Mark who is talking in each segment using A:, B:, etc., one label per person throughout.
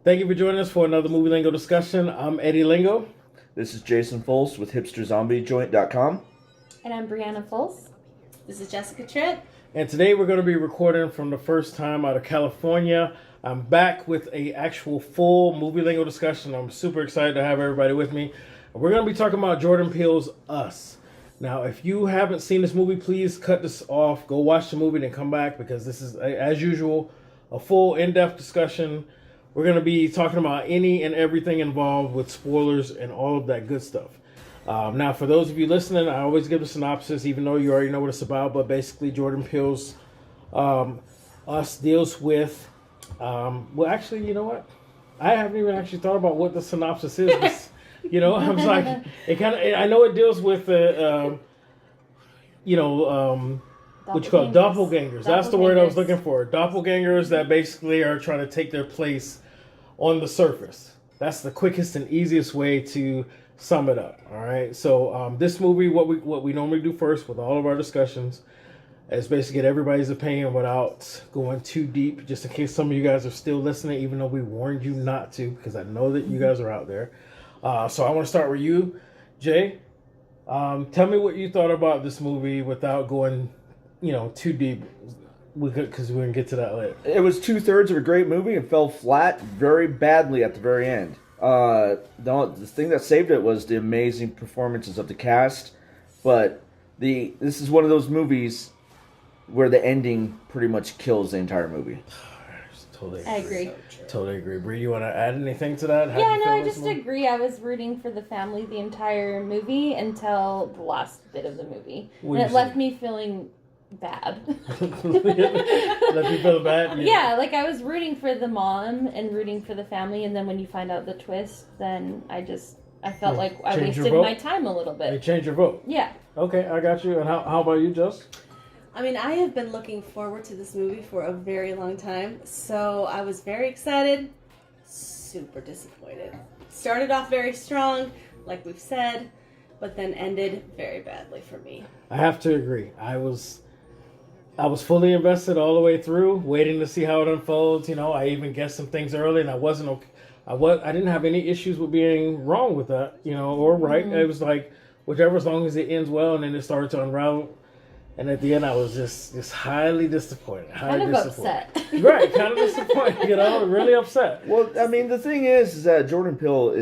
A: Thank you for joining us for another Movie Lingo discussion. I'm Eddie Lingo.
B: This is Jason Fulce with Hipsterjomjoint.com.
C: And I'm Brianna Fulce.
D: This is Jessica Tripp.
A: And today we're going to be recording from the first time out of California. I'm back with a actual full Movie Lingo discussion. I'm super excited to have everybody with me. We're going to be talking about Jordan Peele's Us. Now, if you haven't seen this movie, please cut this off. Go watch the movie and come back because this is, as usual, a full in-depth discussion. We're going to be talking about any and everything involved with spoilers and all of that good stuff. Now, for those of you listening, I always give a synopsis, even though you already know what it's about. But basically, Jordan Peele's Us deals with... well, actually, you know what? I haven't even actually thought about what the synopsis is. But, you know, I was like, it kind of... I know it deals with, what you call doppelgangers. That's the word I was looking for. Doppelgangers that basically are trying to take their place on the surface. That's the quickest and easiest way to sum it up. All right. So this movie, what we normally do first with all of our discussions is basically get everybody's opinion without going too deep, just in case some of you guys are still listening, even though we warned you not to, because I know that you guys are out there. So I want to start with you, Jay. Tell me what you thought about this movie without going, too deep. Because we're going to get to that later.
B: It was 2/3 of a great movie and fell flat very badly at the very end. The thing that saved it was the amazing performances of the cast. But this is one of those movies where the ending pretty much kills the entire movie.
C: I agree.
A: Totally agree. Bree, you want to add anything to that?
C: I just agree. I was rooting for the family the entire movie until the last bit of the movie. And it left me feeling bad.
A: Let me feel bad?
C: Yeah, like I was rooting for the mom and rooting for the family, and then when you find out the twist, then I felt like I wasted my time a little bit.
A: You change your vote?
C: Yeah.
A: Okay, I got you. And how about you, Jess?
D: I mean, I have been looking forward to this movie for a very long time, so I was very excited, super disappointed. Started off very strong, like we've said, but then ended very badly for me.
A: I have to agree. I was fully invested all the way through, waiting to see how it unfolds. I even guessed some things early, and I wasn't okay. I didn't have any issues with being wrong with that, or right. Mm-hmm. It was like whichever, as long as it ends well, and then it started to unravel. And at the end, I was just highly disappointed.
C: Upset.
A: Right, kind of disappointed. Really upset.
B: Well, I mean, the thing is that Jordan Peele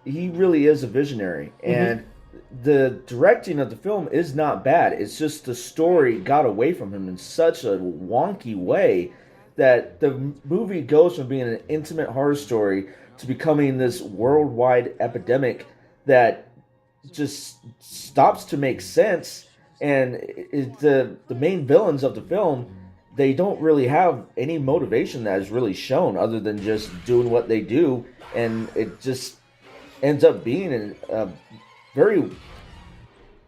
B: he really is a visionary, and the directing of the film is not bad. It's just the story got away from him in such a wonky way that the movie goes from being an intimate horror story to becoming this worldwide epidemic that just stops to make sense. And the main villains of the film, they don't really have any motivation that is really shown other than just doing what they do. And it just ends up being a very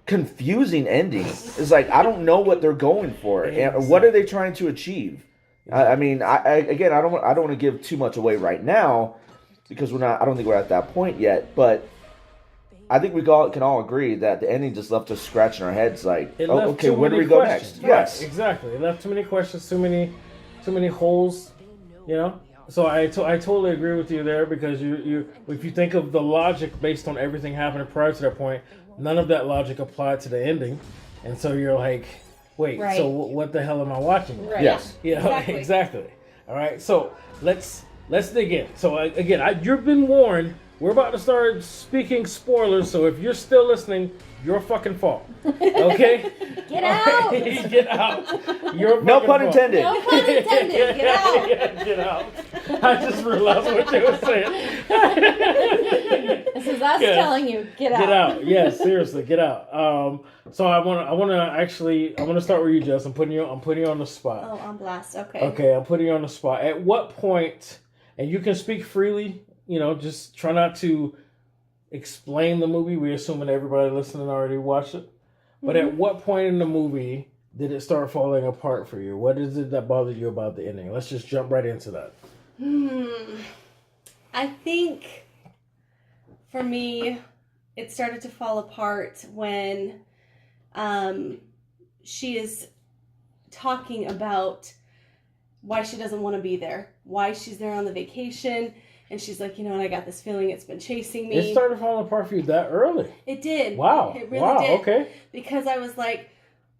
B: confusing ending. It's like, I don't know what they're going for. And what are they trying to achieve? I mean, I don't want to give too much away right now because I don't think we're at that point yet. But I think we can all agree that the ending just left us scratching our heads like, okay, where do we go next?
A: Right, yes, exactly. It left too many questions, too many holes, So I totally agree with you there because you if you think of the logic based on everything happening prior to that point, none of that logic applied to the ending, and so you're like, wait, right. So what the hell am I watching?
C: Right.
B: Yes,
A: exactly. All right, so let's dig in. So again, you've been warned. We're about to start speaking spoilers, so if you're still listening, your fucking fault. Okay?
C: Get out!
A: Right? Get out. Your
B: no pun intended.
C: No pun intended. Get out.
A: Yeah, get out. I just realized what you were saying.
C: This is us telling you, get out.
A: Get out. Yes, seriously, get out. So I want to start with you, Jess. I'm putting you on the spot.
D: Oh, on blast. Okay.
A: Okay, I'm putting you on the spot. At what point, and you can speak freely. Just try not to explain the movie. We're assuming everybody listening already watched it. But at what point in the movie did it start falling apart for you? What is it that bothered you about the ending? Let's just jump right into that.
D: I think, for me, it started to fall apart when she is talking about why she doesn't want to be there, why she's there on the vacation, And she's like, and I got this feeling it's been chasing me.
A: It started falling apart for you that early.
D: It did.
A: Wow.
D: It really did.
A: Okay.
D: Because I was like,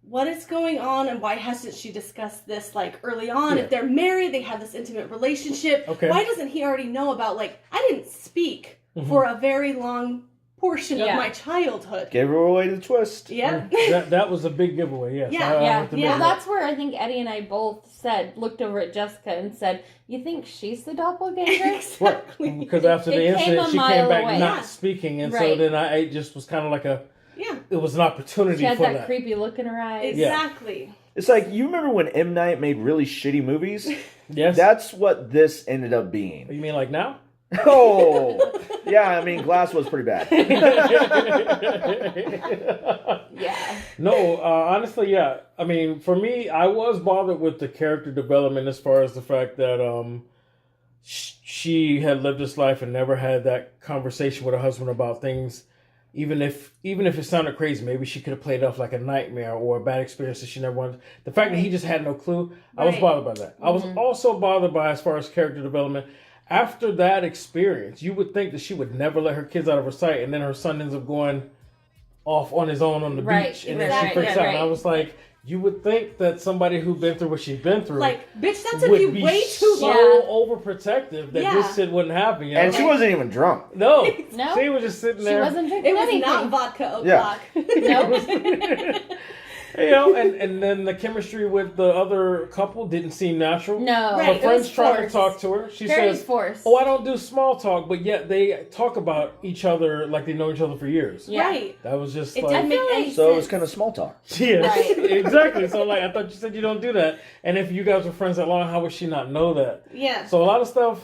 D: what is going on, and why hasn't she discussed this like early on?
A: Yeah.
D: If they're married, they have this intimate relationship.
A: Okay.
D: Why doesn't he already know about, like, I didn't speak for a very long portion of my childhood.
B: Gave her away to the twist.
D: Yeah.
A: That was a big giveaway, yes.
C: Yeah. That's where I think Eddie and I both looked over at Jessica and said, "You think she's the doppelganger?"
D: Exactly.
A: Because after the incident, she came back not speaking, and so then I just was kind of like it was an opportunity
C: she had
A: for
C: that creepy look in her eyes.
D: Exactly.
B: It's like, you remember when M. Night made really shitty movies?
A: Yes.
B: That's what this ended up being.
A: You mean like now?
B: Oh, yeah, I mean, Glass was pretty bad.
C: Yeah.
A: No, honestly, yeah. I mean, for me, I was bothered with the character development as far as the fact that she had lived this life and never had that conversation with her husband about things. Even if it sounded crazy, maybe she could have played off like a nightmare or a bad experience that she never wanted. The fact that he just had no clue, I was bothered by that. I was also bothered by, as far as character development, after that experience, you would think that she would never let her kids out of her sight, and then her son ends up going off on his own on the beach, and then she freaks out. And I was like, you would think that somebody who'd been through what she's been through,
D: like, bitch, that took you way too long.
A: So overprotective that this shit wouldn't happen. You know?
B: And she wasn't even drunk.
A: No, she was just sitting there.
C: She wasn't drinking
D: It was
C: anything.
D: not vodka o'clock.
C: Nope.
A: You know, and then the chemistry with the other couple didn't seem natural.
C: No.
A: Her friends tried to talk to her. She
C: Very
A: says,
C: forced.
A: "Oh, I don't do small talk," but yet they talk about each other like they know each other for years.
C: Yeah.
D: Right.
A: That was just
D: It
A: like,
D: didn't make any sense.
B: So it was kind of small talk.
A: yeah,
C: Right.
A: exactly. So like, I thought you said you don't do that, and if you guys were friends that long, how would she not know that?
D: Yeah.
A: So a lot of stuff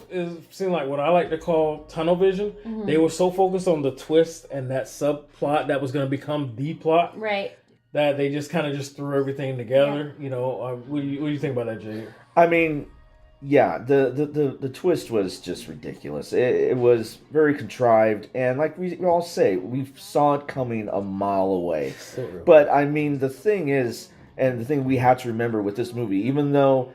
A: seemed like what I like to call tunnel vision. They were so focused on the twist and that subplot that was going to become the plot.
C: Right.
A: That they just kind of just threw everything together. You know, what do you think about that, Jay?
B: I mean, yeah, the twist was just ridiculous. It was very contrived, and like we all say, we saw it coming a mile away. But I mean, the thing is, and the thing we have to remember with this movie, even though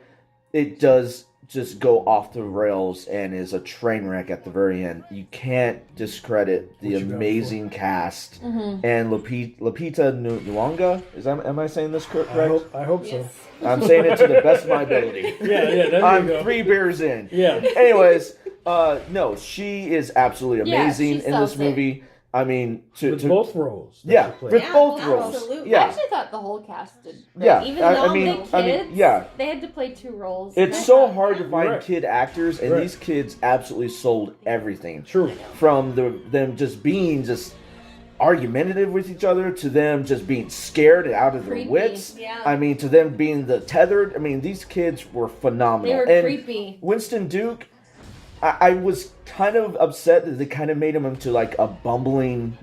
B: it does just go off the rails and is a train wreck at the very end, you can't discredit the amazing cast and Lupita Nyong'o. Am I saying this correct?
A: I hope
D: Yes.
A: so.
B: I'm saying it to the best of my ability.
A: Yeah, there
B: I'm
A: you go.
B: 3 beers in.
A: Yeah.
B: Anyways, no, she is absolutely amazing
C: she
B: in this
C: sells it.
B: movie. I mean,
A: With both roles. that
B: yeah,
A: she played.
B: with
D: Yeah,
B: both roles.
D: absolutely.
C: I
B: Yeah,
C: actually thought the whole cast did great.
B: Yeah,
C: Even
B: I
C: though
B: mean-
C: the
B: I mean,
C: kids,
B: yeah.
C: they had to play 2 roles.
B: it's
C: And I
B: so
C: thought,
B: hard to find
A: Right.
B: kid actors, and
A: Right.
B: these kids absolutely sold everything.
A: True.
B: From them just being just argumentative with each other, to them just being scared and out of their
C: Creepy.
B: wits.
D: Yeah.
B: I mean, to them being the tethered. I mean, these kids were phenomenal.
C: They were
B: And
C: creepy.
B: Winston Duke, I was kind of upset that they kind of made him into like a bumbling,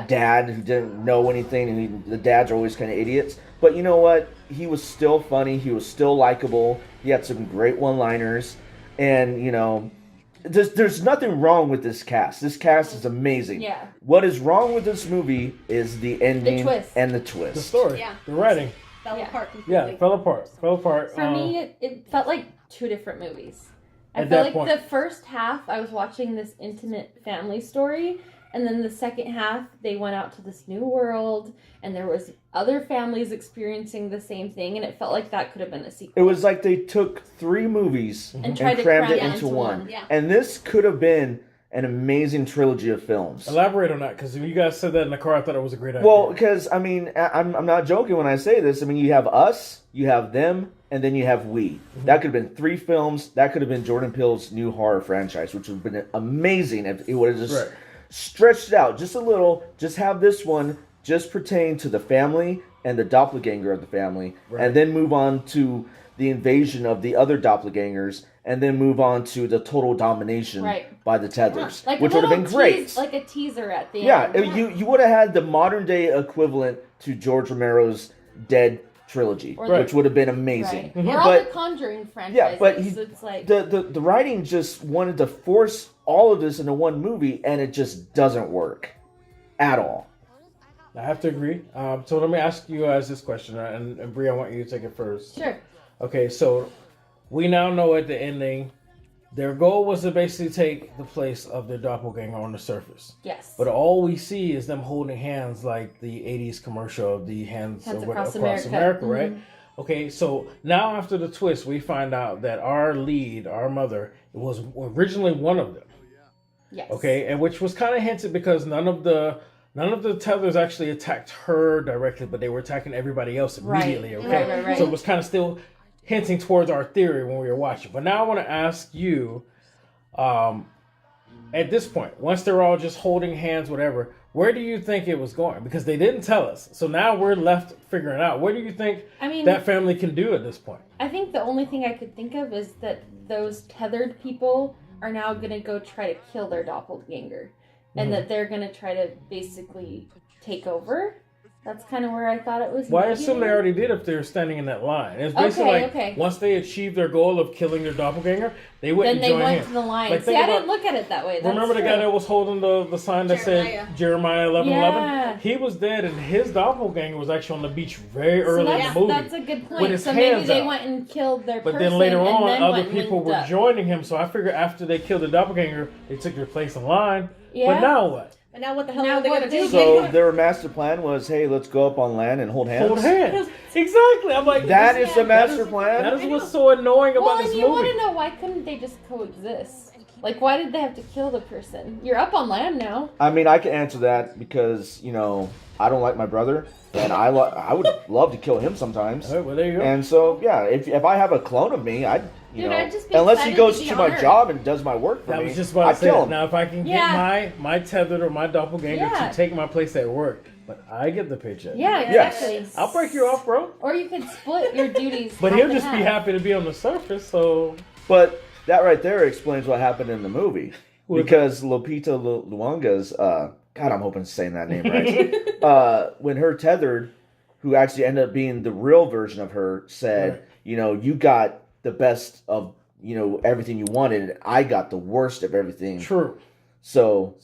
B: dad who didn't know anything, and the dads are always kind of idiots. But you know what? He was still funny. He was still likable. He had some great one-liners, and there's nothing wrong with this cast. This cast is amazing.
C: Yeah.
B: What is wrong with this movie is the ending
C: twist.
B: and the twist.
A: The story.
D: Yeah.
A: The writing.
D: Fell
C: Yeah.
D: apart completely.
A: Yeah, it fell apart.
C: For me, it felt like 2 different movies. I
A: At
C: felt
A: that
C: like
A: point.
C: the first half, I was watching this intimate family story, and then the second half, they went out to this new world, and there was other families experiencing the same thing, and it felt like that could have been a sequel.
B: It was like they took 3 movies and
C: tried to
B: crammed
C: cram
B: it
C: it
B: into
C: into
B: one.
C: one.
D: Yeah.
B: And this could have been an amazing trilogy of films.
A: Elaborate on that, because if you guys said that in the car, I thought it was a great idea.
B: Well, because, I mean, I'm not joking when I say this. I mean, you have us, you have them, and then you have we.
A: Mm-hmm.
B: That could have been 3 films. That could have been Jordan Peele's new horror franchise, which would have been amazing if it would have just stretched it out just a little. Just have this one just pertain to the family and the doppelganger of the family, and then move on to the invasion of the other doppelgangers, and then move on to the total domination by the tethers,
C: Like
B: which
C: a
B: would have
C: little
B: been great.
C: like a teaser at the
B: Yeah,
C: end.
B: you would have had the modern day equivalent to George Romero's Dead trilogy, which would have been amazing.
C: Right. Or all the Conjuring franchises.
B: Yeah, but
C: it's like
B: the writing just wanted to force all of this into one movie, and it just doesn't work at all.
A: I have to agree. So let me ask you guys this question, and Brie, I want you to take it first.
C: Sure.
A: Okay, so we now know at the ending Their goal was to basically take the place of their doppelganger on the surface.
C: Yes.
A: But all we see is them holding hands like the 80s commercial of the hands
C: Across
A: America, right?
C: Mhm.
A: Okay, so now after the twist, we find out that our lead, our mother, was originally one of them.
C: Yes.
A: Okay, and which was kind of hinted because none of the tethers actually attacked her directly, but they were attacking everybody else immediately.
C: Right.
A: Okay,
C: Right.
A: so it was kind of still hinting towards our theory when we were watching. But now I want to ask you, at this point, once they're all just holding hands, whatever, where do you think it was going? Because they didn't tell us, so now we're left figuring out. What do you think that family can do at this point?
C: I think the only thing I could think of is that those tethered people are now going to go try to kill their doppelganger. And that they're going to try to basically take over. That's kind of where I thought it was.
A: Well, I assume they already did if they were standing in that line. It's basically once they achieved their goal of killing their doppelganger, they wouldn't join in.
C: Then they went to the line.
A: Like,
C: See, I didn't look at it that way.
A: Remember the guy that was holding the sign that said Jeremiah 11:11?
C: Yeah.
A: He was dead, and his doppelganger was actually on the beach very early in the movie.
C: That's a good point.
A: With his
C: so maybe
A: hands
C: they
A: out.
C: went and killed their person.
A: But then later on,
C: and then
A: other
C: went
A: people
C: linked
A: were
C: up.
A: joining him, so I figured after they killed the doppelganger, they took their place in line.
C: Yeah.
A: But now what?
D: And now what the hell
C: Now
D: are they
C: what
D: going to do?
B: So their master plan was, hey, let's go up on land and hold hands.
A: Hold hands. Exactly. I'm like,
B: That is the master
A: That
B: plan.
A: is what's so annoying
C: Well,
A: about
C: and
A: this
C: you want
A: movie.
C: to know why couldn't they just coexist? Like, why did they have to kill the person? You're up on land now.
B: I mean, I can answer that because, you know, I don't like my brother, and I would love to kill him sometimes.
A: All right, well, there you go.
B: And so, yeah, if I have a clone of me, I'd
C: just be
B: unless he
C: excited
B: goes
C: to be
B: to
C: on
B: my
C: Earth.
B: job and does my work for
A: I
B: me,
A: was just about
B: I'd
A: to say
B: kill
A: that.
B: him.
A: Now, if I can
C: Yeah.
A: get my tethered or my doppelganger to take my place at work, but I get the paycheck.
C: Yeah,
B: Yes.
C: exactly.
A: I'll break you off, bro.
C: Or you could split your duties.
A: But
C: half
A: he'll
C: and
A: just be
C: half.
A: happy to be on the surface, so...
B: But that right there explains what happened in the movie.
A: What?
B: Because Lupita Luanga's, God, I'm hoping I'm saying that name right. When her tethered, who actually ended up being the real version of her, said,
A: Right.
B: you know, you got the best of, you know, everything you wanted, and I got the worst of everything.
A: True.
B: So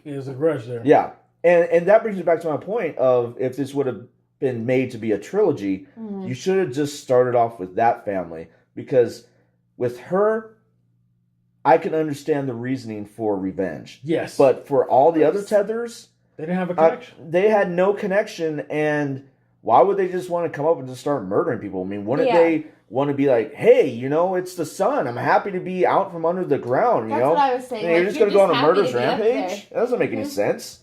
A: There's a grudge there.
B: yeah. And that brings me back to my point of if this would have been made to be a trilogy, you should have just started off with that family. Because with her, I can understand the reasoning for revenge.
A: Yes.
B: But for all the other tethers,
A: they didn't have a connection.
B: they had no connection, and why would they just want to come up and just start murdering people? I mean, wouldn't
C: Yeah.
B: they want to be like, hey, you know, it's the sun. I'm happy to be out from under the ground, you
C: That's
B: know?
C: what I was saying.
B: And you're
C: Like,
B: just going to go on a
C: happy
B: murder's
C: to be up
B: rampage? That doesn't make any sense.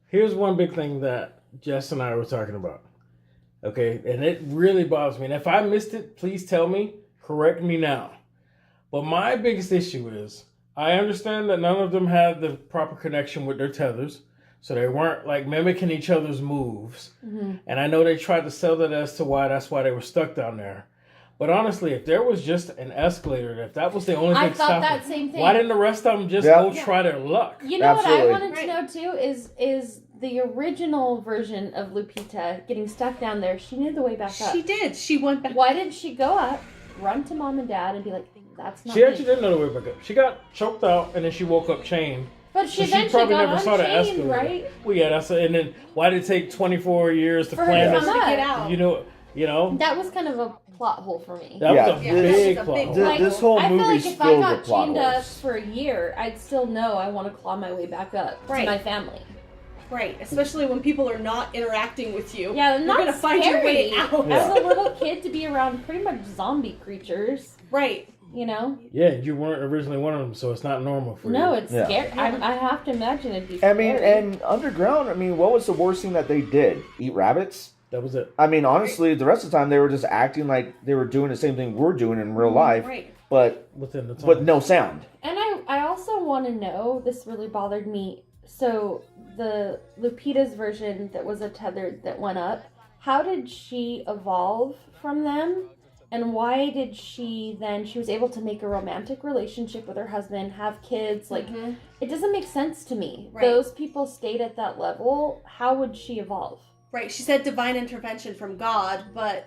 A: Here's one big thing that Jess and I were talking about. Okay, and it really bothers me. And if I missed it, please tell me. Correct me now. But my biggest issue is I understand that none of them had the proper connection with their tethers. So they weren't like mimicking each other's moves. And I know they tried to sell that as to why that's why they were stuck down there. But honestly, if there was just an escalator, if that was the only thing
C: I thought
A: stopping,
C: that same thing.
A: why didn't the rest of them just
B: Yeah.
A: go try their luck?
C: You know
B: Absolutely.
C: what I wanted to know too is the original version of Lupita getting stuck down there. She knew the way back up.
D: She did. She went back.
C: Why didn't she go up, run to mom and dad, and be like, "That's not
A: She
C: me."
A: actually didn't know the way back up. She got choked out and then she woke up chained.
C: But
A: So
C: she eventually got unchained, right?
A: Well, yeah, that's and then why did it take 24 years to
C: For her
A: plan
C: to
A: this?
C: come
D: to
C: up.
D: get out.
A: You know,
C: That was kind of a plot hole for me.
A: that
B: Yeah.
A: was a
D: Yeah,
A: big
D: that was a
A: plot
D: big
A: hole.
B: Th- this whole
C: I feel
B: movie's
C: like if I
B: filled
C: got
B: with plot
C: chained up
B: holes.
C: for a year, I'd still know I want to claw my way back up
D: Right.
C: to my family.
D: Right, especially when people are not interacting with you.
C: Yeah,
D: You're
C: not
D: gonna find your way
C: scary.
D: out.
C: As a little kid, to be around pretty much zombie creatures,
D: Right.
C: you know?
A: Yeah, you weren't originally one of them, so it's not normal for you.
C: No, it's
B: Yeah.
C: scary. I have to imagine it'd be
B: I
C: scary.
B: mean, and underground, I mean, what was the worst thing that they did? Eat rabbits?
A: That was it.
B: I mean, honestly, the rest of the time they were just acting like they were doing the same thing we're doing in real life,
D: Right.
B: but
A: Within the time.
B: with no sound.
C: And I also want to know, this really bothered me. So the Lupita's version that was a tethered that went up, how did she evolve from them? And why did she was able to make a romantic relationship with her husband, have kids? Like, it doesn't make sense to me.
D: Right.
C: Those people stayed at that level. How would she evolve?
D: Right. She said divine intervention from God, but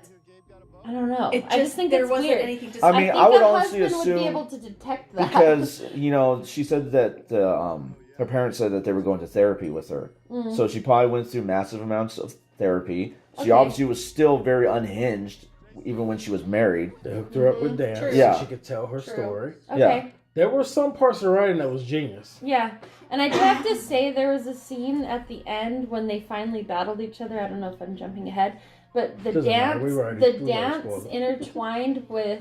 C: I don't know.
D: it
C: I just think
D: there
C: it's
D: wasn't
C: weird.
D: anything to
B: I
D: say.
B: mean,
C: think
B: I would
C: a
B: honestly
C: husband would be
B: assume-
C: able to detect that.
B: Because, you know, she said that her parents said that they were going to therapy with her. So she probably went through massive amounts of therapy. She
C: Okay.
B: obviously was still very unhinged, even when she was married.
A: They hooked her up with dance
D: True.
A: so
B: Yeah.
A: she could tell her
D: True.
A: story.
C: Okay.
A: there were some parts of the writing that was genius.
C: Yeah. And I do have to say there was a scene at the end when they finally battled each other. I don't know if I'm jumping ahead, but the
A: Doesn't matter.
C: dance,
A: We already spoiled it.
C: intertwined with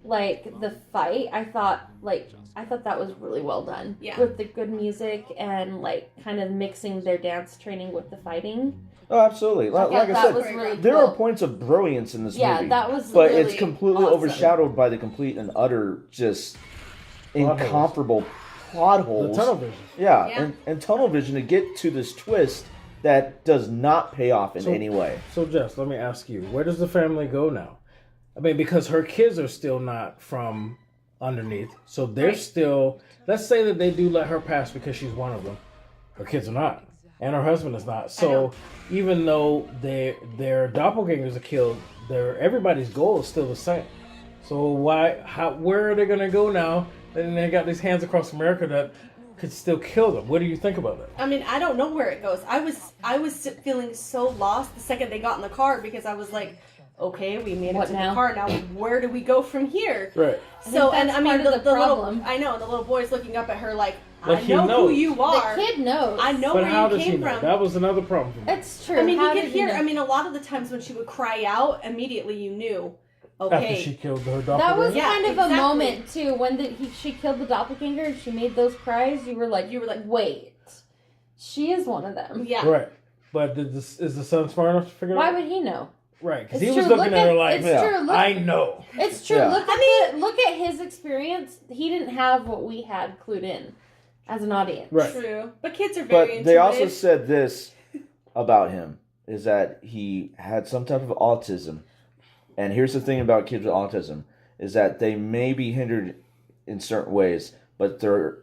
C: like the fight. I thought that was really well done.
D: Yeah.
C: With the good music and like kind of mixing their dance training with the fighting.
B: Oh, absolutely. Like I
C: that
B: said,
C: was really
B: there
C: cool.
B: are points of brilliance in this
C: Yeah,
B: movie.
C: that was
B: but
C: really
B: it's completely
C: awesome.
B: overshadowed by the complete and utter just
A: Plot holes.
B: incomparable plot
A: The
B: holes.
A: tunnel vision.
B: Yeah,
D: Yeah.
B: And tunnel vision to get to this twist that does not pay off in
A: So-
B: any way.
A: So, Jess, let me ask you, where does the family go now? I mean, because her kids are still not from underneath, so they're
D: Right.
A: still. Let's say that they do let her pass because she's one of them. Her kids are not, and her husband is not. So, even though their doppelgangers are killed, everybody's goal is still the same. So where are they gonna go now? And they got these hands across America that could still kill them. What do you think about that?
D: I mean, I don't know where it goes. I was feeling so lost the second they got in the car because I was like, okay, we made it
C: What
D: to
C: now?
D: the car. Now, where do we go from here?
A: Right.
D: So,
C: think
D: and
C: that's
D: I mean,
C: part of
D: the
C: the
D: little,
C: problem.
D: I know, the little boy's looking up at her like,
A: Like
D: I
A: he
D: know who
A: knows.
D: you are.
C: The kid knows.
D: I know
A: But
D: where
A: how
D: you
A: does he
D: came
A: know?
D: from.
A: That was another problem for me.
C: It's true.
D: I mean,
C: How
D: you
C: did
D: could
C: he
D: hear.
C: know?
D: I mean, a lot of the times when she would cry out, immediately you knew.
A: After
D: Okay.
A: she killed her doppelganger.
C: That was
D: Yeah,
C: kind of
D: exactly.
C: a moment too when she killed the doppelganger and she made those cries. You were like, wait, she is one of them.
D: Yeah.
A: Right. But is the son smart enough to figure it
C: Why
A: out?
C: would he know?
A: Right, because
C: It's
A: he was
C: true.
A: looking
C: Look
A: at her
C: at-
A: like,
C: it's
B: Yeah.
C: true. Look,
A: I know.
C: It's true.
B: Yeah.
C: Look at his experience. He didn't have what we had clued in as an audience.
A: Right.
D: True. But kids are
B: But
D: very intuitive.
B: they also said this about him, is that he had some type of autism. And here's the thing about kids with autism, is that they may be hindered in certain ways, but their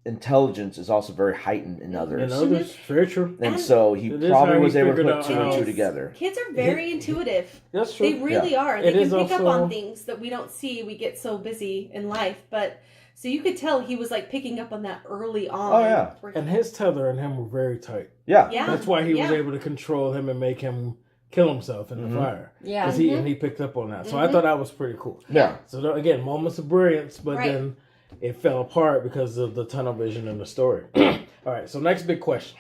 B: intelligence is also very heightened in others.
A: And others, very true.
B: And
D: And
B: so he
A: it is
B: probably
A: how he
B: was able to
A: figured
B: put
A: out
B: two and
A: how-
B: two together.
D: Kids are very intuitive.
A: That's true.
D: They really are.
A: It
D: They can
A: is
D: pick up
A: also-
D: on things that we don't see. We get so busy in life. But so you could tell he was like picking up on that early on.
B: Oh, yeah.
A: And his tether and him were very tight.
B: Yeah.
D: Yeah.
A: That's why he was
D: Yeah.
A: able to control him and make him kill himself in the fire.
C: Yeah.
A: 'Cause and he picked up on that. So I
D: Mhm.
A: thought that was pretty cool.
B: Yeah.
A: So again, moments of brilliance, but
D: Right.
A: then it fell apart because of the tunnel vision in the story. All right, so next big question.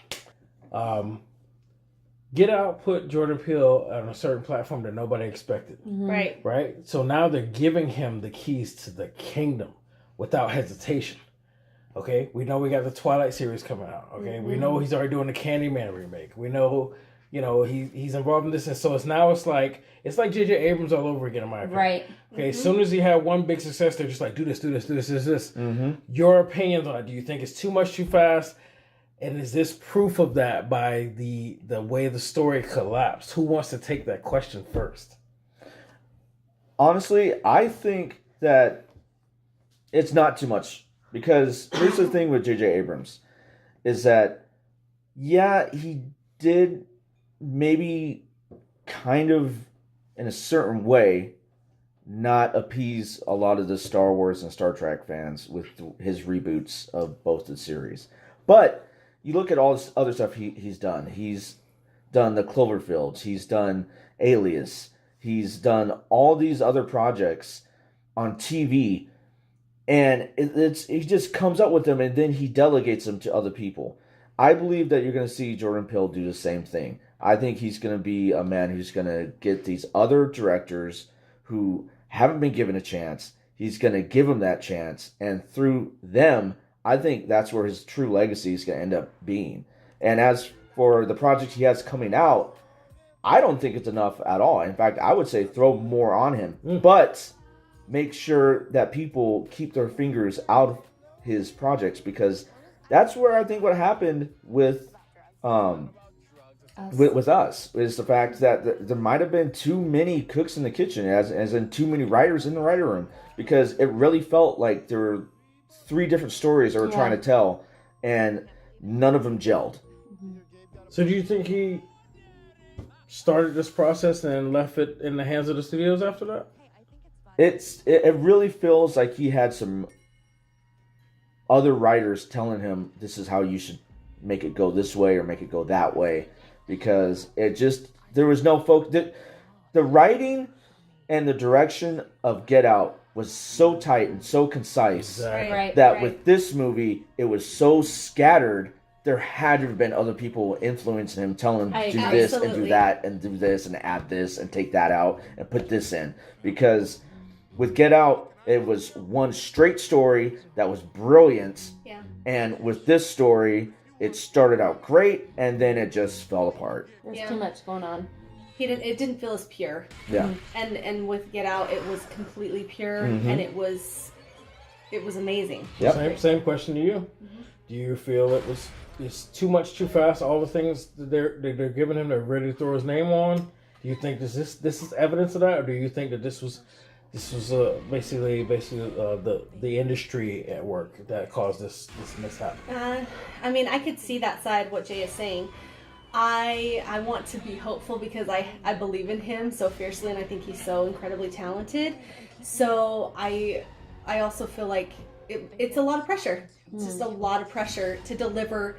A: Get Out put Jordan Peele on a certain platform that nobody expected,
D: Right.
A: right? So now they're giving him the keys to the kingdom without hesitation. Okay, we know we got the Twilight series coming out. Okay, we know he's already doing the Candyman remake. We know, he's involved in this, and so it's like J.J. Abrams all over again, in my opinion.
C: Right.
A: Okay, as soon as he had one big success, they're just like, do this.
B: Mm-hmm.
A: Your opinions on it? Do you think it's too much, too fast? And is this proof of that by the way the story collapsed? Who wants to take that question first?
B: Honestly, I think that it's not too much. Because here's the thing with J.J. Abrams, is that, yeah, he did maybe kind of, in a certain way, not appease a lot of the Star Wars and Star Trek fans with his reboots of both the series. But you look at all this other stuff he's done. He's done the Cloverfields. He's done Alias. He's done all these other projects on TV. And he just comes up with them and then he delegates them to other people. I believe that you're going to see Jordan Peele do the same thing. I think he's going to be a man who's going to get these other directors who haven't been given a chance. He's going to give them that chance. And through them, I think that's where his true legacy is going to end up being. And as for the project he has coming out, I don't think it's enough at all. In fact, I would say throw more on him. But make sure that people keep their fingers out of his projects, because that's where I think what happened with us is the fact that there might have been too many cooks in the kitchen, as in too many writers in the writer room, because it really felt like there were 3 different stories they were trying to tell, and none of them gelled.
A: So do you think he started this process and left it in the hands of the studios after that?
B: It really feels like he had some other writers telling him this is how you should make it go this way or make it go that way, because there was no focus. The writing and the direction of Get Out was so tight and so concise
A: Exactly.
C: Right.
B: that
C: right.
B: with this movie, it was so scattered. There had to have been other people influencing him, telling him
C: I
B: do
C: agree.
B: this and do
D: Absolutely.
B: that and do this and add this and take that out and put this in. Because with Get Out, it was one straight story that was brilliant.
D: Yeah.
B: And with this story, it started out great and then it just fell apart.
C: There's
D: Yeah.
C: too much going on.
D: It didn't feel as pure.
B: Yeah.
D: And with Get Out, it was completely pure,
B: Mhm.
D: and it was amazing.
B: Yep.
A: Same question to you. Do you feel it's too much too fast? All the things that they're giving him, they're ready to throw his name on. Do you think this is evidence of that, or do you think that this was basically the industry at work that caused this mishap?
D: I mean, I could see that side, what Jay is saying. I want to be hopeful because I believe in him so fiercely, and I think he's so incredibly talented. So I also feel like it's a lot of pressure. It's just a lot of pressure to deliver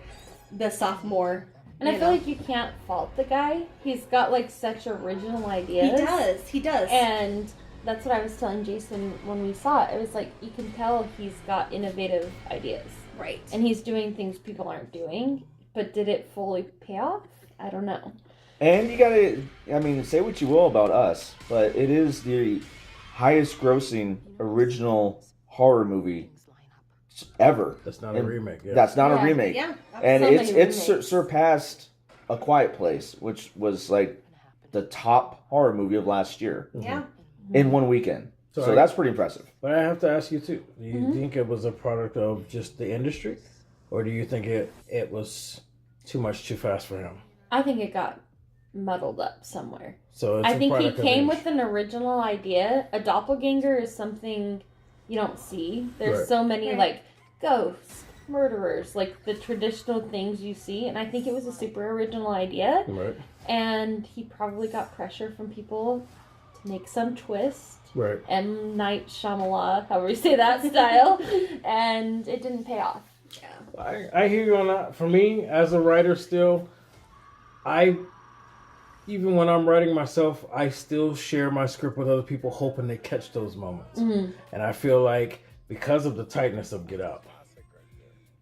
D: the sophomore.
C: And I feel like you can't fault the guy. He's got like such original ideas.
D: He does.
C: And that's what I was telling Jason when we saw it. It was like you can tell he's got innovative ideas.
D: Right.
C: And he's doing things people aren't doing. But did it fully pay off? I don't know.
B: And you gotta, I mean, say what you will about Us, but it is the highest grossing original horror movie ever.
A: That's not a remake. Yeah.
B: That's not
C: Yeah.
B: a remake.
D: Yeah.
B: And
C: So many
B: it's
C: remakes.
B: surpassed A Quiet Place, which was like the top horror movie of last year
D: Yeah.
B: in one weekend. So
A: So
B: that's pretty impressive.
A: But I have to ask you too. Do you think it was a product of just the industry, or do you think it was too much too fast for him?
C: I think it got muddled up somewhere.
A: So it's
C: I
A: a
C: think he
A: product of
C: came
A: the
C: with an original idea. A doppelganger is something you don't see. There's
A: Right.
C: so many
D: Right.
C: like ghosts, murderers, like the traditional things you see. And I think it was a super original idea.
A: Right.
C: And he probably got pressure from people to make some twist.
A: Right.
C: M. Night Shyamalan, however you say that style. And it didn't pay off.
A: I hear you on that. For me, as a writer still, even when I'm writing myself, I still share my script with other people hoping they catch those moments. And I feel like because of the tightness of Get Out,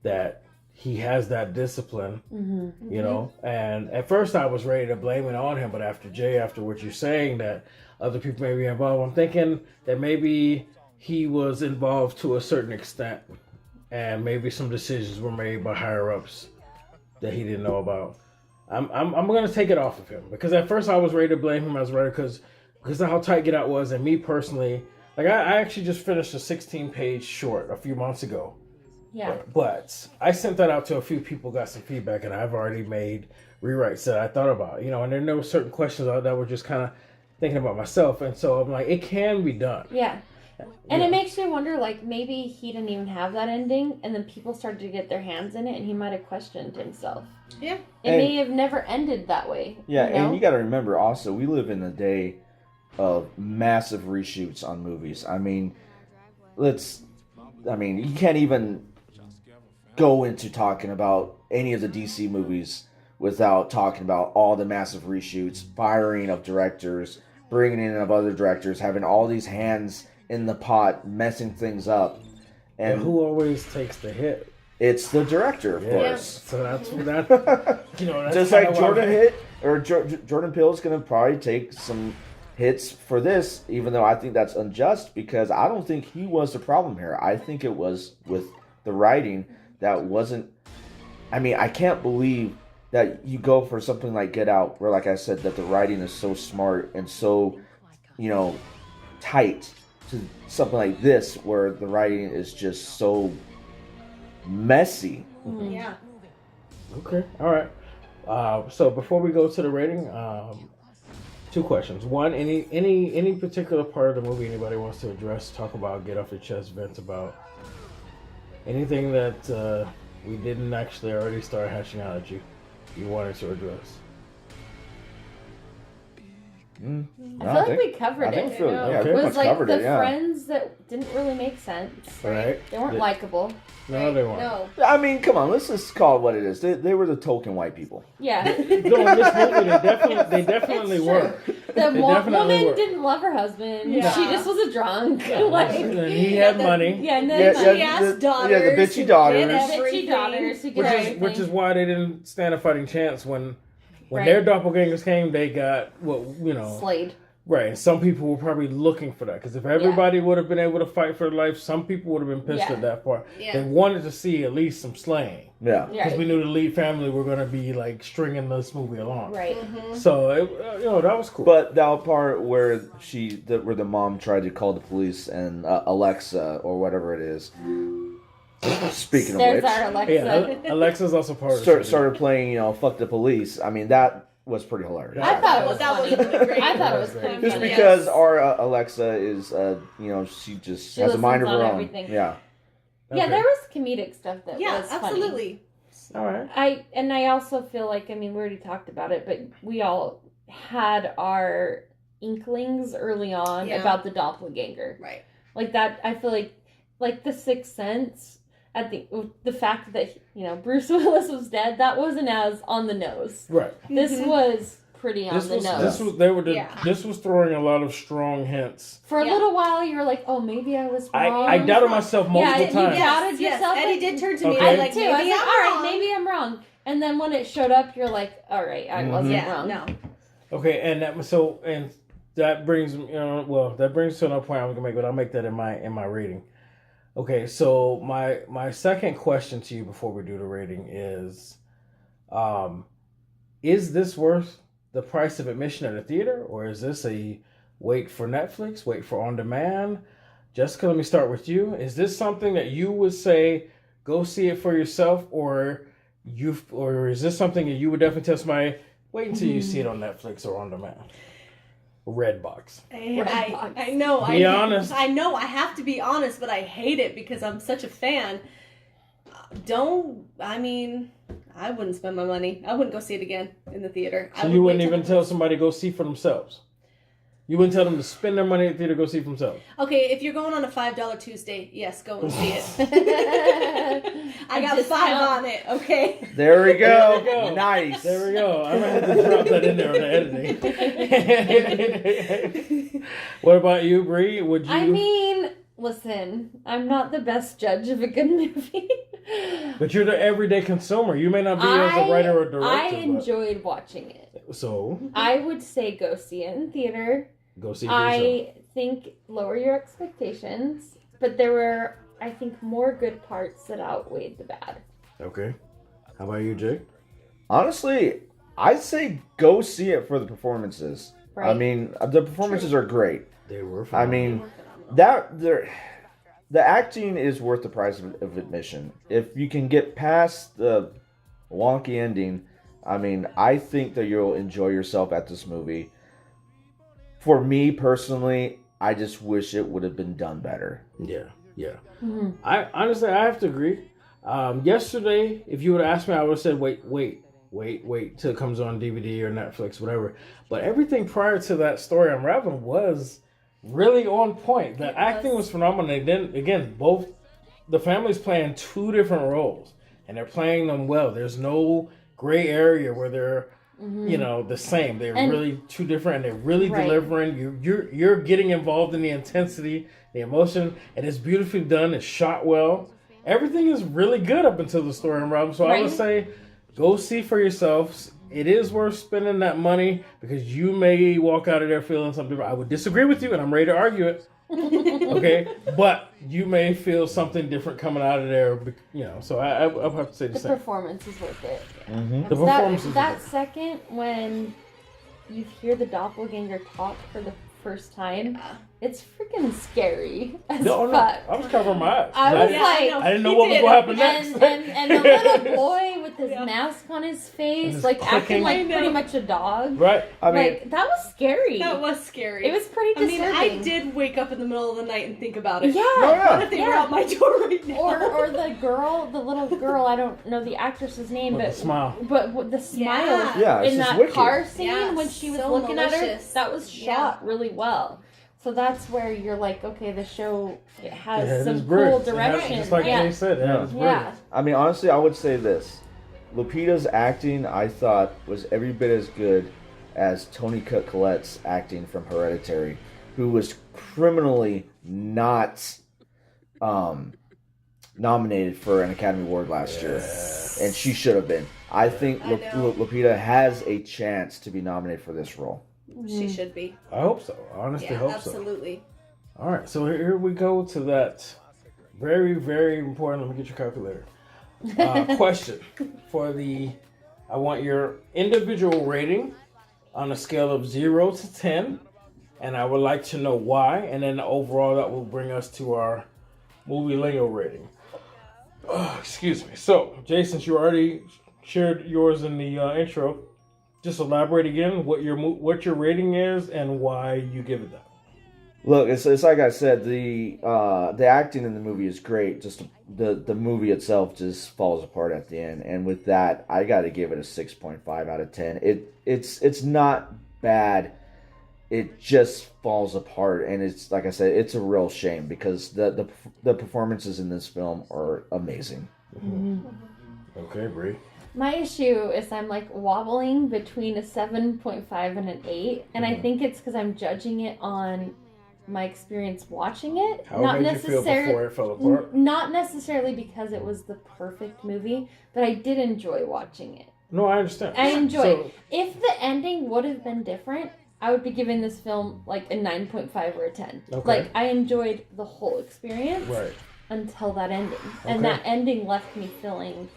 A: that he has that discipline, you know. And at first I was ready to blame it on him, but after what you're saying, that other people may be involved, I'm thinking that maybe he was involved to a certain extent. And maybe some decisions were made by higher ups that he didn't know about. I'm gonna take it off of him because at first I was ready to blame him as a writer because of how tight Get Out was, and me personally, like I actually just finished a 16-page short a few months ago.
C: Yeah.
A: But I sent that out to a few people, got some feedback, and I've already made rewrites that I thought about, you know. And then there were certain questions that were just kind of thinking about myself, and so I'm like, it can be done.
C: Yeah. And
A: Yeah.
C: it makes you wonder, like, maybe he didn't even have that ending, and then people started to get their hands in it, and he might have questioned himself.
D: Yeah.
C: It
B: And-
C: may have never ended that way.
B: Yeah,
C: you know?
B: and you got to remember also, we live in a day of massive reshoots on movies. I mean, you can't even go into talking about any of the DC movies without talking about all the massive reshoots, firing of directors, bringing in of other directors, having all these hands in the pot, messing things up.
A: And
B: And
A: who always takes the hit?
B: it's the director, of
A: Yeah.
B: course.
A: So that's that. You know, that's
B: Just
A: kinda
B: like
A: why-
B: Jordan hit, or Jordan Peele's going to probably take some hits for this, even though I think that's unjust because I don't think he was the problem here. I think it was with the writing that wasn't. I mean, I can't believe that you go for something like Get Out, where, like I said, that the writing is so smart and so, tight, to something like this, where the writing is just so messy.
D: Yeah.
A: Okay, all right. So before we go to the rating, two questions. One, any particular part of the movie anybody wants to address, talk about, get off their chest, vent about, anything that we didn't actually already start hashing out at you wanted to address?
B: No,
C: I feel like we covered it.
B: Yeah,
A: Okay.
B: we
C: It
B: pretty
C: was
B: much
C: like
B: covered
C: the
B: it. Yeah.
C: friends that didn't really make sense.
A: Right?
C: They weren't likable.
A: No, they weren't.
D: No.
B: I mean, come on, let's just call it what it is. They were the token white people.
C: Yeah.
A: No, in this movie, they definitely
C: It's
A: were.
C: true. The
A: They definitely
C: woman
A: were.
C: didn't love her husband.
D: Yeah.
C: She just was a drunk.
A: And he had money.
C: Yeah, and then
B: Yeah,
D: She daughters.
B: the bitchy
D: who
B: daughters.
D: did
C: bitchy
D: everything.
C: daughters who could
A: Which
C: everything.
A: is why they didn't stand a fighting chance when
C: Right.
A: their doppelgangers came. They got
C: Slade.
A: right. And some people were probably looking for that because if everybody would have been able to fight for their life, some people would have been pissed
C: Yeah.
A: at that part.
D: Yeah.
A: They wanted to see at least some slaying
B: Yeah.
A: because we knew the lead family were going to be like stringing this movie along.
C: Right.
A: So that was cool.
B: But that part where where the mom tried to call the police and Alexa or whatever it is. Speaking of
C: There's
B: which,
C: our Alexa.
A: yeah, Alexa's also part of it.
B: started playing, fuck the police. I mean, that was pretty hilarious.
C: I thought it was
D: That was
C: funny.
D: really great.
C: I thought it was pretty
B: Just
C: funny.
B: because our Alexa is, she just
C: She
B: has a mind of
C: listens
B: her
C: on
B: own.
C: everything.
B: Yeah.
C: Yeah,
A: Okay.
C: there was comedic stuff that
D: Yeah,
C: was funny.
D: absolutely.
A: All right.
C: I also feel like, we already talked about it, but we all had our inklings early on
D: Yeah.
C: about the doppelganger.
D: Right.
C: Like that, I feel like the Sixth Sense, at the fact that, Bruce Willis was dead, that wasn't as on the nose.
A: Right.
C: This was pretty on the nose.
A: This was throwing a lot of strong hints.
C: For a
D: Yeah.
C: little while, you were like, "Oh, maybe I was wrong."
A: I doubted myself multiple
C: you
A: times.
C: doubted
D: Yes,
C: yourself.
D: Eddie did turn to me
A: Okay.
C: I
D: and
C: did
D: like,
C: too.
D: maybe
C: I was like,
D: I'm
C: "All right,
D: wrong."
C: maybe I'm wrong." And then when it showed up, you're like, "All right, I wasn't
D: Yeah,
C: wrong."
D: no.
A: Okay, and that brings that brings to another point I'm gonna make, but I'll make that in my rating. Okay, so my second question to you before we do the rating is this worth the price of admission at a theater, or is this a wait for Netflix, wait for on demand? Jessica, let me start with you. Is this something that you would say go see it for yourself, or is this something that you would definitely tell somebody wait until you see it on Netflix or on demand? Redbox.
D: I know.
A: Be honest.
D: I know. I have to be honest, but I hate it because I'm such a fan. I wouldn't spend my money. I wouldn't go see it again in the theater.
A: So you wouldn't even tell somebody go see for themselves? You wouldn't tell them to spend their money at the theater, go see for themselves?
D: Okay, if you're going on a $5 Tuesday, yes, go and see it. I got
C: Discount.
D: 5 on it, okay?
B: There we
A: There we
B: go.
A: go.
B: Nice.
A: There we go. I'm going to have to drop that in there on the editing. What about you, Bree? Would you?
C: Listen, I'm not the best judge of a good movie.
A: But you're the everyday consumer. You may not be as a writer or director.
C: I enjoyed watching it.
A: So
C: I would say go see it in theater.
A: go see it for yourself.
C: I think lower your expectations, but there were, I think, more good parts that outweighed the bad.
A: Okay. How about you, Jake?
B: Honestly, I'd say go see it for the performances.
C: Right.
B: I mean, the performances are great.
A: They were.
B: I mean, the acting is worth the price of admission. If you can get past the wonky ending, I think that you'll enjoy yourself at this movie. For me personally, I just wish it would have been done better.
A: Yeah.
C: Mm-hmm.
A: I honestly, I have to agree. Yesterday, if you would have asked me, I would have said, wait till it comes on DVD or Netflix, whatever. But everything prior to that story unraveling was really on point. The acting was phenomenal. And then again, both the families playing two different roles, and they're playing them well. There's no gray area where they're the same. They're really two different, and they're really delivering. You're getting involved in the intensity, the emotion, and it's beautifully done. It's shot well. Everything is really good up until the story unravels. So I would say, go see for yourselves. It is worth spending that money because you may walk out of there feeling something different. I would disagree with you, and I'm ready to argue it. Okay, but you may feel something different coming out of there. So I'll have to say the
C: The
A: same.
C: performance is worth it.
B: Mm-hmm.
A: The performance is
C: That
A: worth it.
C: second when you hear the doppelganger talk for the first time, It's freaking scary as
A: No,
C: fuck.
A: I was covering my eyes.
C: I was
D: Yeah,
C: like,
A: I didn't know what was going to happen next.
C: and the little boy with his mask on his face,
A: his
C: like acting
A: clicking.
C: like pretty much a dog.
A: Right.
B: I mean,
C: Like that was scary.
D: That was scary.
C: It was pretty
D: I mean,
C: disturbing.
D: I did wake up in the middle of the night and think about it.
C: Yeah.
D: What if they were
C: Yeah.
D: out my door right now?
C: Or the little girl, I don't know the actress's name,
A: With
C: but
A: the smile.
C: But with the smile
B: Yeah, it's
C: in
B: just
C: that
B: wicked.
C: car scene
D: Yeah,
C: when she was
D: so
C: looking at her,
D: malicious.
C: that was shot really well. So that's where you're like, okay, the show it has
A: It had
C: some
A: its
C: cool
A: brilliance. It had-
C: direction.
A: Just like
C: yeah.
A: Jay said, it had its
C: Yeah.
A: brilliance.
B: I mean, honestly, I would say this: Lupita's acting, I thought, was every bit as good as Toni Collette's acting from Hereditary, who was criminally not nominated for an Academy Award last year, and she should have been. I think
D: I know.
B: Lupita has a chance to be nominated for this role.
D: She should be.
A: I hope so. I honestly
D: Yeah,
A: hope so.
D: absolutely.
A: All right, so here we go to that very, very important. Let me get your calculator. Question for I want your individual rating on a scale of 0 to 10, and I would like to know why, and then overall that will bring us to our movie lingo rating. Excuse me. So, Jay, since you already shared yours in the intro, just elaborate again what your rating is and why you give it that.
B: Look, it's like I said, the acting in the movie is great. Just the movie itself just falls apart at the end, and with that, I got to give it a 6.5 out of 10. It's not bad. It just falls apart, and it's like I said, it's a real shame because the performances in this film are amazing.
A: Okay, Bree.
C: My issue is I'm like wobbling between a 7.5 and an 8, and I think it's because I'm judging it on my experience watching it.
A: How did you feel before it fell apart?
C: Not necessarily because it was the perfect movie, but I did enjoy watching it.
A: No, I understand.
C: I enjoyed
A: So,
C: it. If the ending would have been different, I would be giving this film like a 9.5 or a 10.
A: Okay.
C: Like, I enjoyed the whole experience
A: right.
C: until that ending.
A: Okay.
C: And that ending left me feeling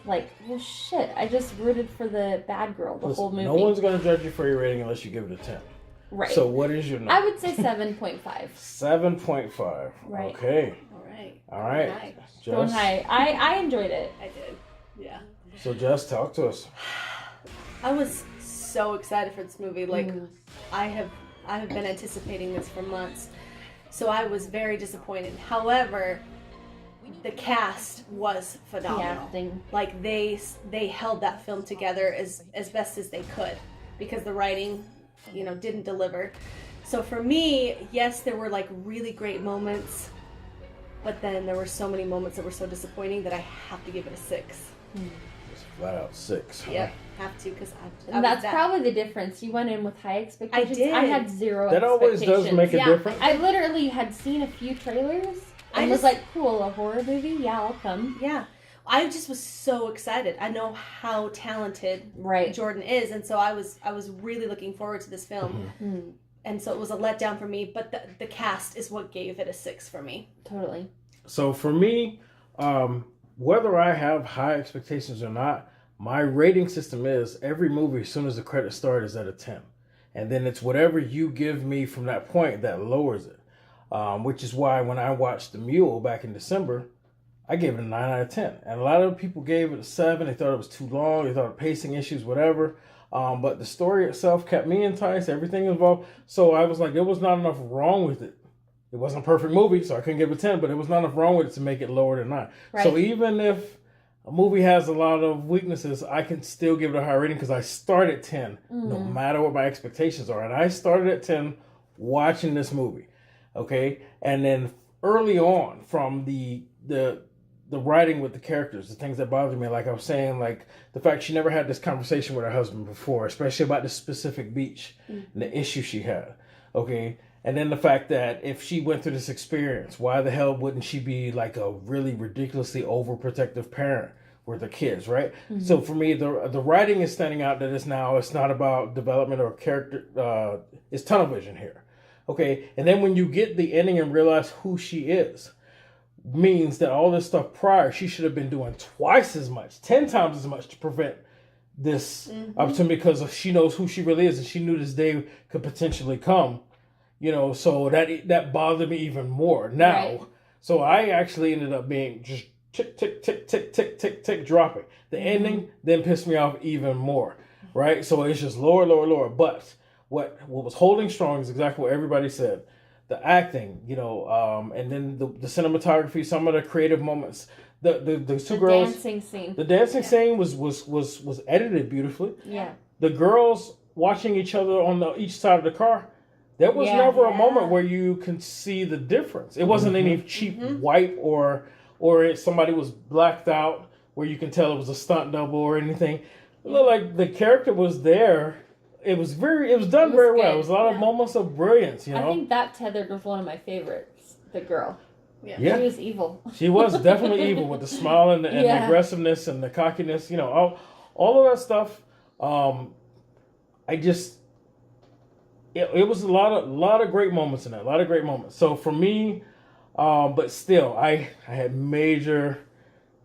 C: like, well, shit, I just rooted for the bad girl the whole movie.
A: No one's going to judge you for your rating unless you give it a 10.
C: Right.
A: So what is your number?
C: I would say 7.5.
A: 7.5.
C: Right.
A: Okay.
D: All right.
A: All right.
D: Right.
C: Going
A: Jess.
C: high. I enjoyed it.
D: I did. Yeah.
A: So Jess, talk to us.
D: I was so excited for this movie. Like, I have been anticipating this for months. So I was very disappointed. However, the cast was phenomenal.
C: The acting.
D: Like they held that film together as best as they could because the writing, didn't deliver. So for me, yes, there were like really great moments, but then there were so many moments that were so disappointing that I have to give it a 6.
A: Just flat out 6. Huh?
D: Yep, have to because
C: And that's probably the difference. You went in with high expectations.
D: I did.
C: I had zero
A: That always
C: expectations.
A: does make a
C: Yeah.
A: difference.
C: I literally had seen a few trailers and was like, cool, a horror movie? Yeah, I'll come.
D: Yeah. I just was so excited. I know how talented
C: Right.
D: Jordan is, and so I was really looking forward to this film.
C: Mm-hmm.
D: And so it was a letdown for me, but the cast is what gave it a 6 for me.
C: Totally.
A: So for me, whether I have high expectations or not, my rating system is every movie as soon as the credits start is at a 10. And then it's whatever you give me from that point that lowers it. Which is why when I watched The Mule back in December, I gave it a 9 out of 10. And a lot of people gave it a 7. They thought it was too long. They thought of pacing issues, whatever. But the story itself kept me enticed. Everything involved. So I was like, there was not enough wrong with it. It wasn't a perfect movie, so I couldn't give it a 10. But there was not enough wrong with it to make it lower than 9.
C: Right.
A: So even if a movie has a lot of weaknesses, I can still give it a high rating because I start at 10, no matter what my expectations are. And I started at 10 watching this movie. Okay, and then early on, from the writing with the characters, the things that bothered me, like I was saying, like the fact she never had this conversation with her husband before, especially about this specific beach and the issue she had. Okay, and then the fact that if she went through this experience, why the hell wouldn't she be like a really ridiculously overprotective parent with her kids, right? So for me, the writing is standing out that it's not about development or character. It's tunnel vision here. Okay, and then when you get the ending and realize who she is, means that all this stuff prior, she should have been doing twice as much, 10 times as much to prevent this opportunity because she knows who she really is and she knew this day could potentially come. You know, so that bothered me even more now.
C: Right.
A: So I actually ended up being just tick, tick, tick, tick, tick, tick, tick, dropping. The ending then pissed me off even more, right? So it's just lower, lower, lower. But what was holding strong is exactly what everybody said. The acting, you know, and then the cinematography, some of the creative moments. The two girls,
C: dancing scene.
A: the dancing scene was edited beautifully.
C: Yeah.
A: The girls watching each other on each side of the car. There was never a moment where you can see the difference. It wasn't any cheap wipe or somebody was blacked out where you can tell it was a stunt double or anything. It looked like the character was there. It was done very well. It was a lot of moments of brilliance, you know.
C: I think that tethered was one of my favorites. The girl.
D: Yeah.
C: She was evil.
A: She was definitely evil with the smile and the aggressiveness and the cockiness, you know, all of that stuff. It was a lot of great moments in that. A lot of great moments. So for me, but still, I had major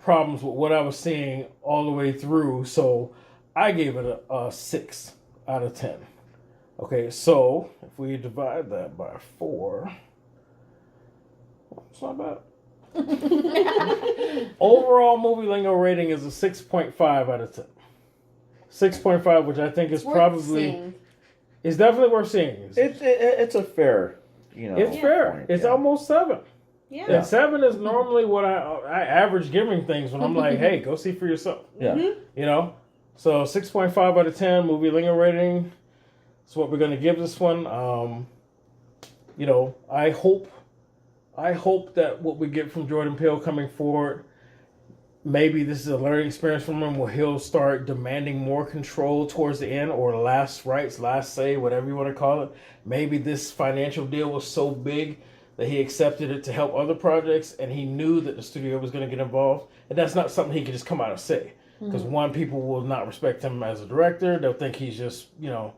A: problems with what I was seeing all the way through. So I gave it a 6 out of 10. Okay, so if we divide that by 4, it's not bad. Overall movie lingo rating is a 6.5 out of 10. 6.5, which I think is probably... It's definitely worth seeing.
B: It's a fair, you know.
A: It's fair.
B: Point,
A: it's almost 7.
D: Yeah.
A: And 7 is normally what I average giving things when I'm like, hey, go see for yourself.
B: Yeah.
A: You know? So 6.5 out of 10 movie lingo rating. That's what we're going to give this one. You know, I hope that what we get from Jordan Peele coming forward, maybe this is a learning experience from him where he'll start demanding more control towards the end, or last rights, last say, whatever you want to call it. Maybe this financial deal was so big that he accepted it to help other projects, and he knew that the studio was going to get involved. And that's not something he can just come out and say. Because one, people will not respect him as a director. They'll think he's just, you know.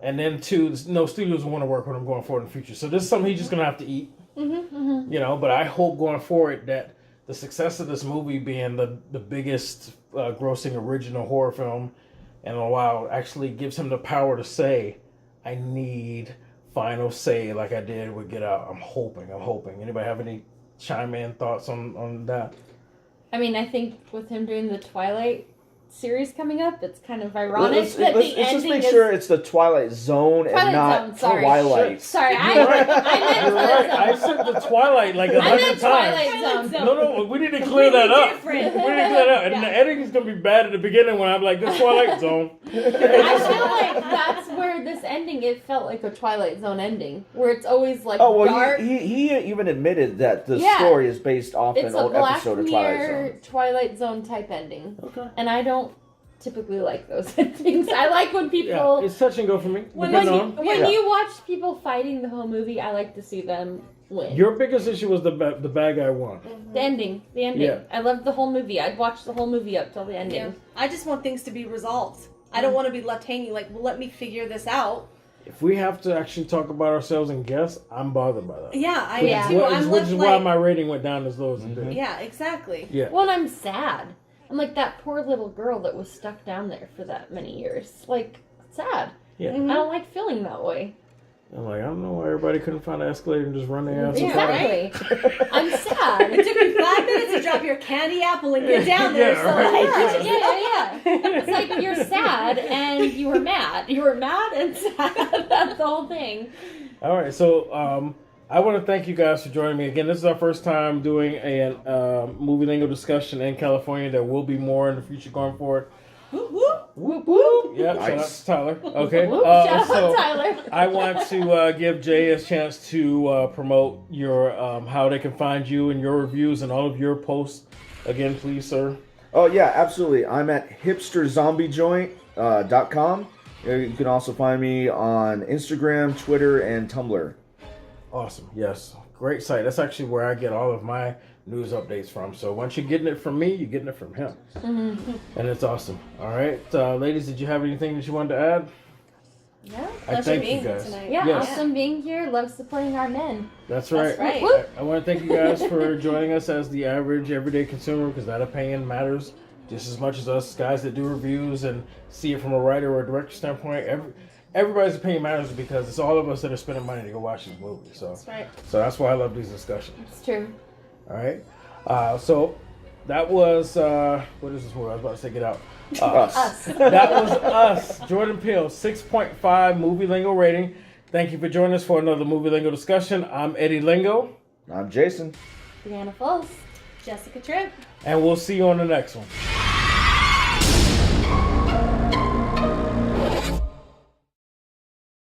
A: And then two, no studios will want to work with him going forward in the future. So this is something he's just going to have to eat. You know, but I hope going forward that the success of this movie being the biggest grossing original horror film in a while actually gives him the power to say, I need final say like I did with Get Out. I'm hoping. Anybody have any chime in thoughts on that?
C: I mean, I think with him doing the Twilight series coming up, it's kind of ironic that the
B: let's
C: ending
B: just make
C: is...
B: sure it's the Twilight Zone and not Twilight.
C: Sorry, I
A: You're
C: meant
A: right. I said the Twilight like 100 times.
C: Twilight Zone.
A: No, we need to clear that up.
D: Different.
A: We need to clear that up. And the editing is going to be bad at the beginning when I'm like, the Twilight Zone.
C: I feel like that's where this ending, it felt like a Twilight Zone ending, where it's always like dark.
B: He even admitted that the
C: Yeah.
B: story is based off
C: It's
B: an
C: a
B: old
C: Black
B: episode of
C: Mirror Twilight Zone type ending.
A: Okay.
C: And I don't typically like those endings. I like when people...
A: Yeah, it's touch and go for me.
C: When
A: Depending on.
C: you watch people fighting the whole movie, I like to see them win.
A: Your biggest issue was the bad guy won.
C: The ending.
A: Yeah.
C: I loved the whole movie. I'd watch the whole movie up till the ending.
D: Yeah. I just want things to be resolved. I don't want to be left hanging like, well, let me figure this out.
A: If we have to actually talk about ourselves and guess, I'm bothered by that.
D: Yeah, I
C: Yeah.
D: am too.
A: Which is why my rating went down as low as it did.
D: Yeah, exactly.
A: Yeah.
C: Well, and I'm sad. I'm like that poor little girl that was stuck down there for that many years. Like, sad.
A: Yeah.
C: I don't like feeling that way.
A: I'm like, I don't know why everybody couldn't find an escalator and just run their ass.
C: Exactly. I'm sad.
D: It took you 5 minutes to drop your candy apple and get down there.
A: Yeah,
D: so
A: right.
C: Yeah. It's like you're sad and you were mad. You were mad and sad. That's the whole thing.
A: All right, so I want to thank you guys for joining me again. This is our first time doing a movie lingo discussion in California. There will be more in the future going forward.
D: Whoop, whoop.
C: Whoop whoop.
A: Yeah, shout out to Tyler. Okay,
C: Whoop, shout
A: so
C: out Tyler.
A: I want to give Jay a chance to promote your how they can find you and your reviews and all of your posts. Again, please, sir.
B: Oh yeah, absolutely. I'm at hipsterzombijoint.com. You can also find me on Instagram, Twitter, and Tumblr.
A: Awesome. Yes. Great site. That's actually where I get all of my news updates from. So once you're getting it from me, you're getting it from him. And it's awesome. All right. Ladies, did you have anything that you wanted to add?
C: Yeah.
A: I thank you
D: being here
A: guys.
D: tonight.
C: Yeah,
A: Yes.
C: awesome being here. Love supporting our men.
A: That's right.
D: That's right.
C: Whoop.
A: I want to thank you guys for joining us as the average everyday consumer, because that opinion matters just as much as us guys that do reviews and see it from a writer or a director standpoint. everybody's opinion matters because it's all of us that are spending money to go watch this movie. So
D: That's right.
A: so that's why I love these discussions.
C: It's true.
A: All right. So that was what is this movie? I was about to say Get Out.
B: Us.
A: That was Us. Jordan Peele, 6.5 movie lingo rating. Thank you for joining us for another movie lingo discussion. I'm Eddie Lingo,
B: I'm Jason.
C: Brianna Fulce.
D: Jessica Tripp.
A: and we'll see you on the next one.